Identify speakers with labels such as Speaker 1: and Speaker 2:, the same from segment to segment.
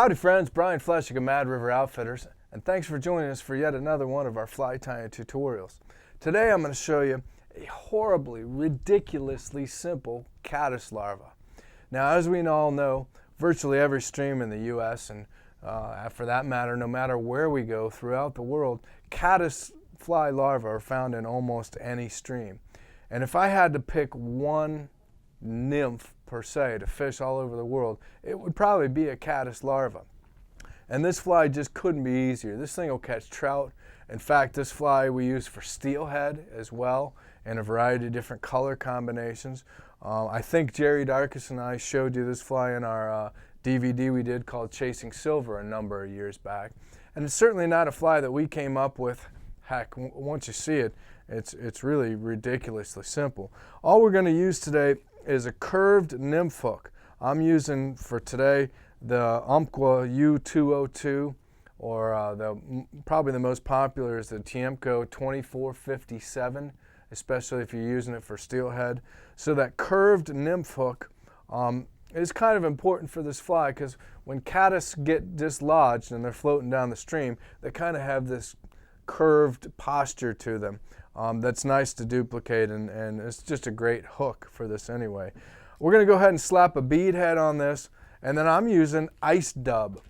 Speaker 1: Howdy friends, Brian Flechsig of Mad River Outfitters, and thanks for joining us for yet another one of our fly tying tutorials. Today I'm going to show you a horribly, ridiculously simple caddis larva. Now, as we all know, virtually every stream in the U.S. and for that matter, no matter where we go throughout the world, caddis fly larvae are found in almost any stream. And if I had to pick one nymph per se to fish all over the world, it would probably be a caddis larva. And this fly just couldn't be easier. This thing will catch trout. In fact, this fly we use for steelhead as well in a variety of different color combinations. I think Jerry Darkus and I showed you this fly in our DVD we did called Chasing Silver a number of years back. And it's certainly not a fly that we came up with. Heck, once you see it, it's really ridiculously simple. All we're going to use today is a curved nymph hook. I'm using for today the Umpqua U202, or probably the most popular is the Tiemco 2457, especially if you're using it for steelhead. So that curved nymph hook is kind of important for this fly, because when caddis get dislodged and they're floating down the stream, they kind of have this curved posture to them. That's nice to duplicate, and it's just a great hook for this anyway. We're going to go ahead and slap a bead head on this, and then I'm using ice dub.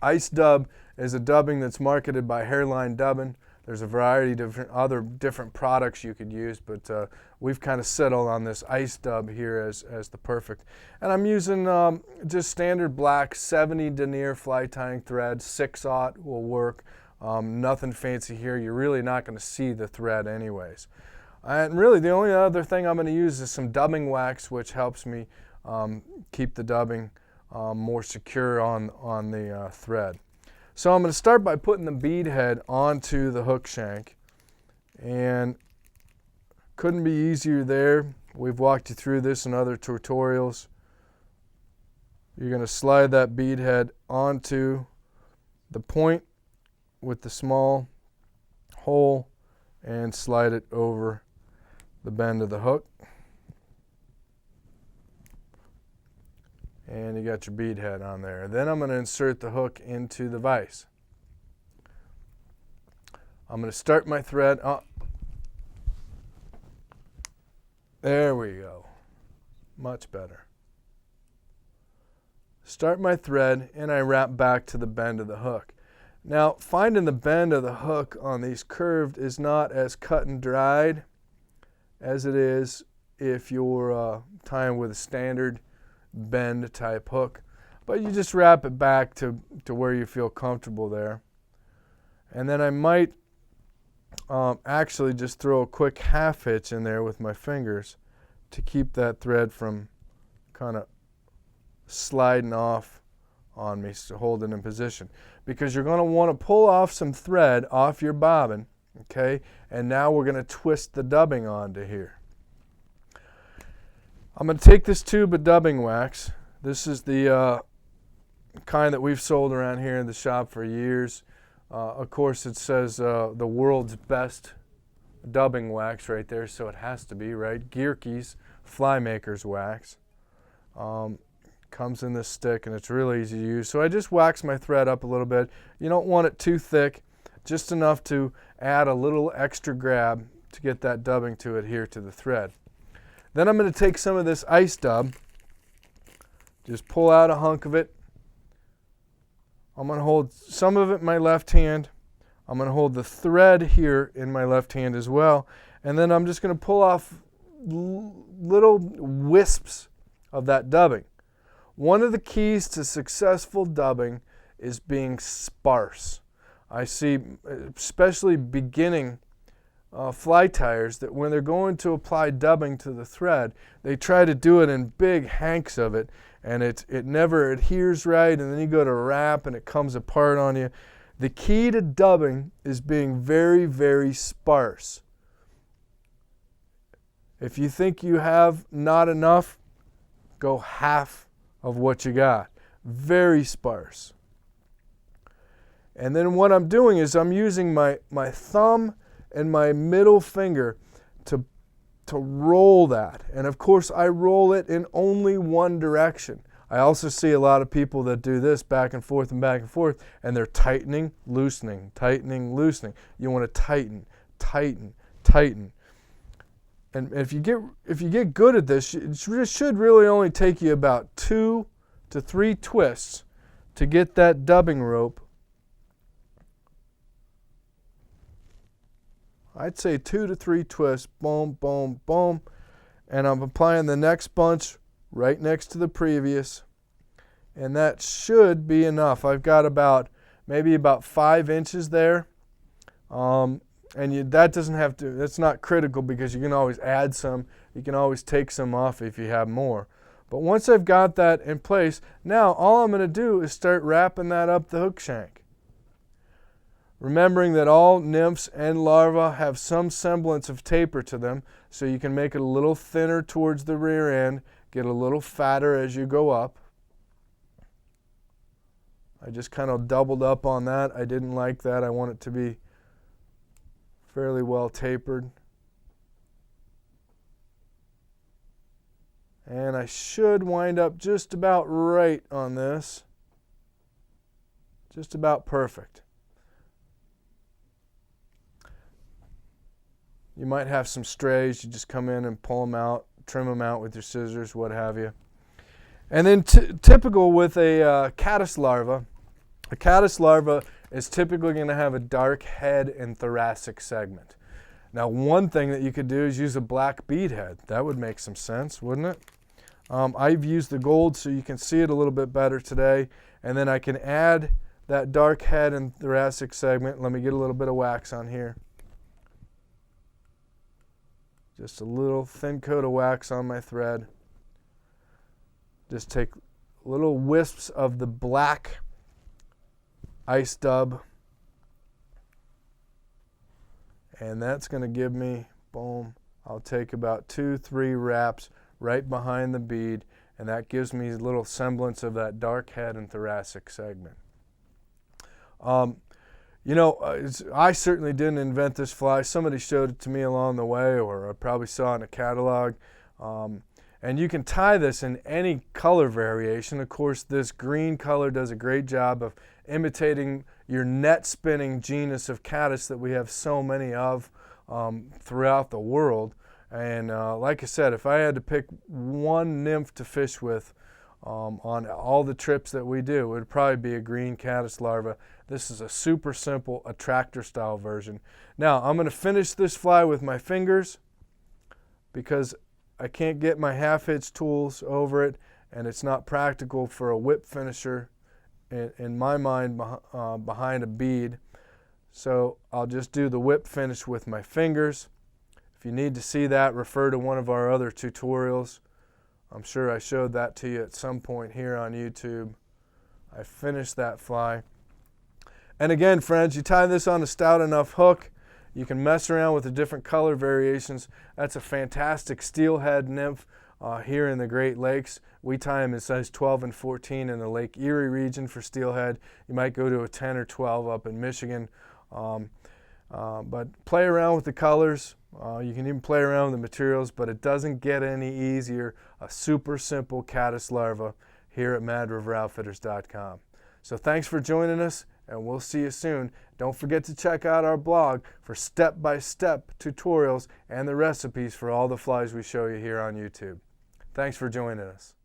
Speaker 1: Ice dub is a dubbing that's marketed by Hairline Dubbing. There's a variety of other different products you could use, but we've kind of settled on this ice dub here as the perfect. And I'm using just standard black 70 denier fly tying thread. 6/0 will work. Nothing fancy here. You're really not going to see the thread anyways. And really the only other thing I'm going to use is some dubbing wax, which helps me keep the dubbing more secure on the thread. So I'm going to start by putting the bead head onto the hook shank, and couldn't be easier there. We've walked you through this in other tutorials. You're going to slide that bead head onto the point with the small hole and slide it over the bend of the hook. And you got your bead head on there. Then I'm going to insert the hook into the vise. I'm going to start my thread. There we go. Much better. Start my thread and I wrap back to the bend of the hook. Now, finding the bend of the hook on these curved is not as cut and dried as it is if you're tying with a standard bend type hook, but you just wrap it back to where you feel comfortable there. And then I might actually just throw a quick half hitch in there with my fingers to keep that thread from kind of sliding off on me, to hold it in position, because you're going to want to pull off some thread off your bobbin. Okay, and now we're going to twist the dubbing onto here. I'm going to take this tube of dubbing wax. This is the kind that we've sold around here in the shop for years. Of course, it says the world's best dubbing wax right there, so it has to be, right? Gierke's Fly Maker's wax. Comes in this stick, and it's really easy to use. So I just wax my thread up a little bit. You don't want it too thick, just enough to add a little extra grab to get that dubbing to adhere to the thread. Then I'm going to take some of this ice dub, just pull out a hunk of it. I'm going to hold some of it in my left hand. I'm going to hold the thread here in my left hand as well. And then I'm just going to pull off little wisps of that dubbing. One of the keys to successful dubbing is being sparse. I see, especially beginning fly tiers, that when they're going to apply dubbing to the thread, they try to do it in big hanks of it, and it never adheres right, and then you go to wrap and it comes apart on you. The key to dubbing is being very, very sparse. If you think you have not enough, go half of what you got. Very sparse. And then what I'm doing is I'm using my thumb and my middle finger to roll that. And of course I roll it in only one direction. I also see a lot of people that do this back and forth, and they're tightening, loosening, tightening, loosening. You want to tighten, tighten, tighten. And if you get good at this, it should really only take you about 2 to 3 twists to get that dubbing rope. I'd say 2 to 3 twists, boom, boom, boom, and I'm applying the next bunch right next to the previous, and that should be enough. I've got maybe about 5 inches there, and that doesn't have to, that's not critical because you can always add some, you can always take some off if you have more. But once I've got that in place, now all I'm going to do is start wrapping that up the hook shank. Remembering that all nymphs and larvae have some semblance of taper to them, so you can make it a little thinner towards the rear end, get a little fatter as you go up. I just kind of doubled up on that. I didn't like that. I want it to be fairly well tapered. And I should wind up just about right on this. Just about perfect. You might have some strays. You just come in and pull them out, trim them out with your scissors, what have you. And then typical with a caddis larva, a caddis larva is typically going to have a dark head and thoracic segment. Now, one thing that you could do is use a black bead head. That would make some sense, wouldn't it? I've used the gold so you can see it a little bit better today. And then I can add that dark head and thoracic segment. Let me get a little bit of wax on here. Just a little thin coat of wax on my thread. Just take little wisps of the black ice dub. And that's going to give me, boom, I'll take about 2-3 wraps right behind the bead, and that gives me a little semblance of that dark head and thoracic segment. You know, I certainly didn't invent this fly. Somebody showed it to me along the way, or I probably saw it in a catalog. And you can tie this in any color variation. Of course, this green color does a great job of imitating your net spinning genus of caddis that we have so many of throughout the world. And like I said, if I had to pick one nymph to fish with on all the trips that we do, it would probably be a green caddis larva. This is a super simple attractor style version. Now I'm going to finish this fly with my fingers because I can't get my half hitch tools over it, and it's not practical for a whip finisher in my mind behind a bead. So I'll just do the whip finish with my fingers. If you need to see that, refer to one of our other tutorials. I'm sure I showed that to you at some point here on YouTube. I finished that fly. And again, friends, you tie this on a stout enough hook, you can mess around with the different color variations. That's a fantastic steelhead nymph here in the Great Lakes. We tie them in size 12 and 14 in the Lake Erie region for steelhead. You might go to a 10 or 12 up in Michigan. But play around with the colors. You can even play around with the materials, but it doesn't get any easier. A super simple caddis larva here at MadRiverOutfitters.com. So thanks for joining us, and we'll see you soon. Don't forget to check out our blog for step-by-step tutorials and the recipes for all the flies we show you here on YouTube. Thanks for joining us.